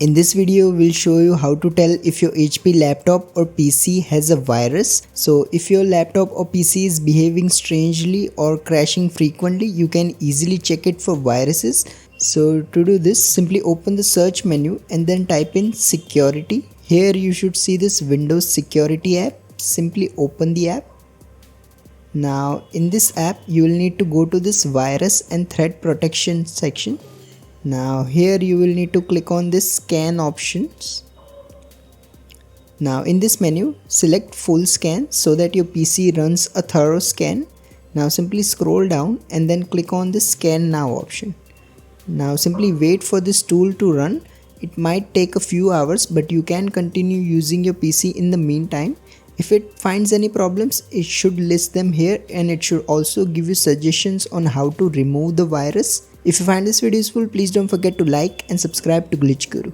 In this video, we'll show you how to tell if your HP laptop or PC has a virus. So if your laptop or PC is behaving strangely or crashing frequently, you can easily check it for viruses. So to do this, simply open the search menu and then type in security. Here you should see this Windows Security app. Simply open the app. Now in this app, you will need to go to this virus and threat protection section. Now here you will need to click on this scan options. Now in this menu, select full scan so that your PC runs a thorough scan. Now simply scroll down and then click on the scan now option. Now simply wait for this tool to run. It might take a few hours, but you can continue using your PC in the meantime. If it finds any problems, it should list them here, and it should also give you suggestions on how to remove the virus. If you find this video useful, please don't forget to like and subscribe to Glitch Guru.